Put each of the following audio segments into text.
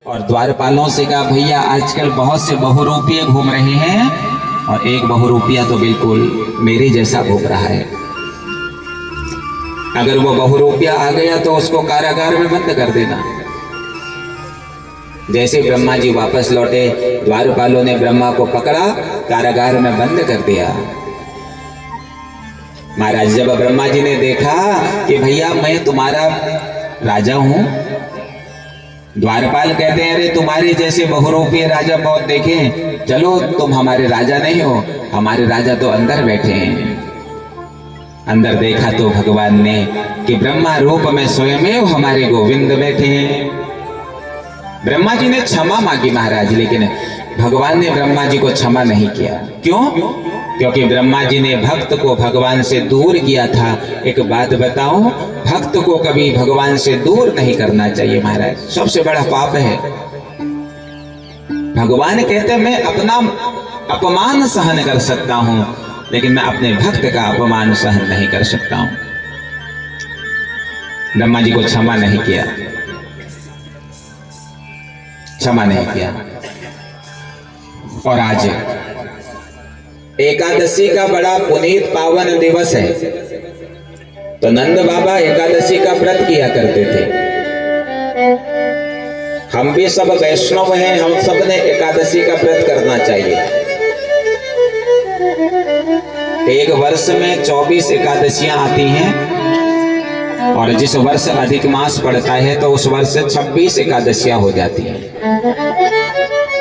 और द्वारपालों से कहा भैया आजकल बहुत से बहुरूपिये घूम रहे हैं और एक बहुरूपिया तो बिल्कुल मेरे जैसा घूम रहा है। अगर वो बहुरूपिया आ गया तो उसको कारागार में बंद कर देना। जैसे ब्रह्मा जी वापस लौटे, द्वारपालों ने ब्रह्मा को पकड़ा, कारागार में बंद कर दिया। महाराज जब ब्रह्मा जी ने देखा कि भैया मैं तुम्हारा राजा हूं, द्वारपाल कहते हैं अरे तुम्हारे जैसे बहुरूपीय राजा बहुत देखे, चलो तुम हमारे राजा नहीं हो, हमारे राजा तो अंदर बैठे हैं। अंदर देखा तो भगवान ने कि ब्रह्मा रूप में स्वयं हमारे गोविंद बैठे हैं। ब्रह्मा जी ने क्षमा मांगी महाराज, लेकिन भगवान ने ब्रह्मा जी को क्षमा नहीं किया। क्यों? क्योंकि ब्रह्मा जी ने भक्त को भगवान से दूर किया था। एक बात बताऊं, भक्त को कभी भगवान से दूर नहीं करना चाहिए महाराज, सबसे बड़ा पाप है। भगवान कहते हैं मैं अपना अपमान सहन कर सकता हूं, लेकिन मैं अपने भक्त का अपमान सहन नहीं कर सकता हूं। ब्रह्मा जी को क्षमा नहीं किया, क्षमा नहीं किया। और आज एकादशी का बड़ा पुनीत पावन दिवस है, तो नंद बाबा एकादशी का व्रत किया करते थे। हम भी सब वैष्णव हैं, हम सब ने एकादशी का व्रत करना चाहिए। एक वर्ष में 24 एकादशियां आती हैं और जिस वर्ष अधिक मास पड़ता है तो उस वर्ष 26 एकादशियां हो जाती हैं।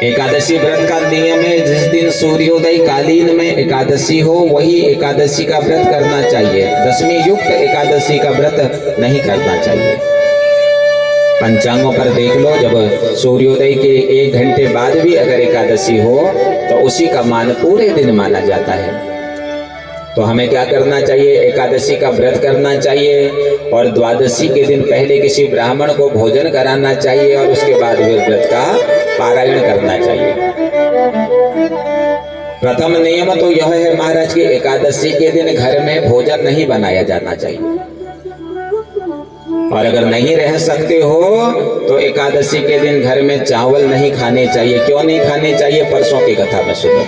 एकादशी व्रत का नियम है जिस दिन सूर्योदय कालीन में एकादशी हो वही एकादशी का व्रत करना चाहिए। दशमी युक्त एकादशी का व्रत नहीं करना चाहिए। पंचांगों पर देख लो, जब सूर्योदय के 1 घंटे बाद भी अगर एकादशी हो तो उसी का मान पूरे दिन माना जाता है। तो हमें क्या करना चाहिए? एकादशी का व्रत करना चाहिए और द्वादशी के दिन पहले किसी ब्राह्मण को भोजन कराना चाहिए और उसके बाद वे व्रत का पारायण करना चाहिए। प्रथम नियम तो यह है महाराज कि एकादशी के दिन घर में भोजन नहीं बनाया जाना चाहिए। और अगर नहीं रह सकते हो तो एकादशी के दिन घर में चावल नहीं खाने चाहिए। क्यों नहीं खाने चाहिए? परसों की कथा में सुनो।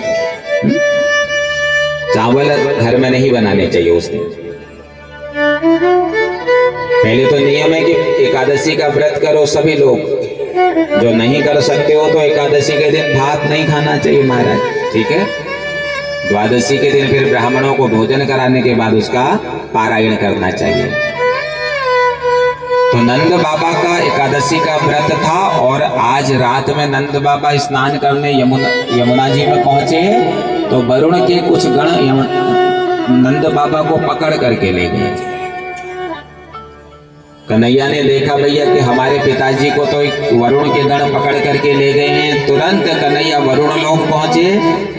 चावल घर में नहीं बनाने चाहिए उस दिन। पहले तो नियम है कि एकादशी का व्रत करो सभी लोग, जो नहीं कर सकते हो तो एकादशी के दिन भात नहीं खाना चाहिए महाराज, ठीक है। द्वादशी के दिन फिर ब्राह्मणों को भोजन कराने के बाद उसका पारायण करना चाहिए। तो नंद बाबा का एकादशी का व्रत था और आज रात में नंद बाबा स्नान करने यमुना जी में पहुंचे तो वरुण के कुछ गण नंद बाबा को पकड़ करके ले गए। कन्हैया ने देखा भैया कि हमारे पिताजी को तो वरुण के गण पकड़ करके ले गए हैं। तुरंत कन्हैया वरुण लोग पहुंचे,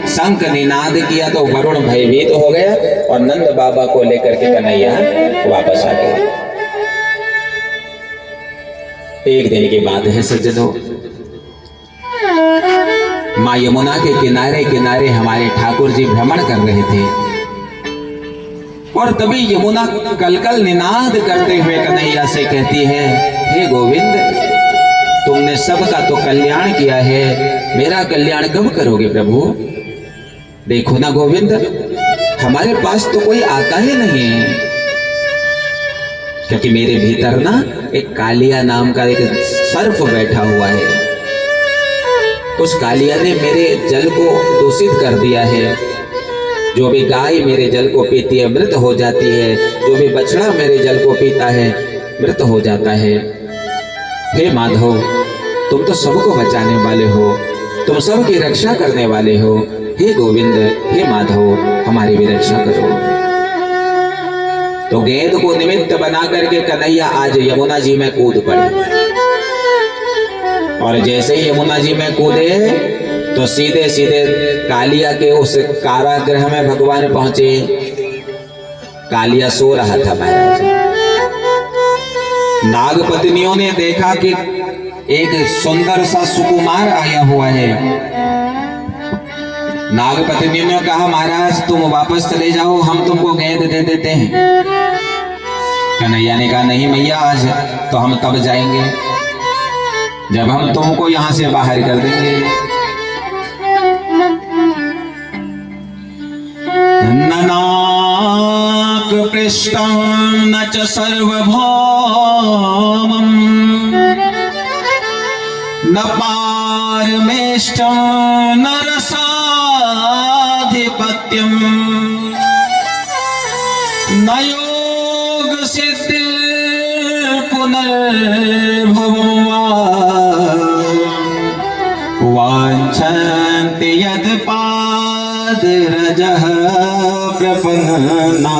शंख निनाद किया तो वरुण भयभीत हो गया और नंद बाबा को लेकर के कन्हैया वापस आ गया। एक दिन की बात है सज्जनों, माँ यमुना के किनारे किनारे हमारे ठाकुर जी भ्रमण कर रहे थे और तभी यमुना कलकल निनाद करते हुए कन्हैया से कहती है, हे गोविंद, तुमने सबका तो कल्याण किया है, मेरा कल्याण कब करोगे प्रभु? देखो ना गोविंद, हमारे पास तो कोई आता ही नहीं है, क्योंकि मेरे भीतर ना एक कालिया नाम का एक सर्प बैठा हुआ है। उस कालिया ने मेरे जल को दूषित कर दिया है। जो भी गाय मेरे जल को पीती है मृत हो जाती है, जो भी बछड़ा मेरे जल को पीता है मृत हो जाता है। हे माधव, तुम तो सबको बचाने वाले हो, तुम सबकी रक्षा करने वाले हो। हे गोविंद, हे माधव, हमारी भी रक्षा करो। तो गेंद को निमित्त बना करके कन्हैया आज यमुना जी में कूद पड़े और जैसे ही यमुना जी में कूदे तो सीधे सीधे कालिया के उस कारागृह में भगवान पहुंचे। कालिया सो रहा था महाराज। नागपत्नियों ने देखा कि एक सुंदर सा सुकुमार आया हुआ है। नागपत्नियों ने कहा, महाराज तुम वापस चले जाओ, हम तुमको गेंद दे देते हैं। कन्हैया ने कहा, नहीं मैया, आज तो हम तब जाएंगे जब हम तुमको यहाँ से बाहर कर देंगे। ननाक पृष्ठं न च सर्वभौमं न पारमेष्ठं न रसाधिपत्यं न योग सिद्धि पुनर्भवं वाञ्छन्ति यद् पादरजः प्रपन्ना।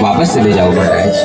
वापस चले जाओ महाराज।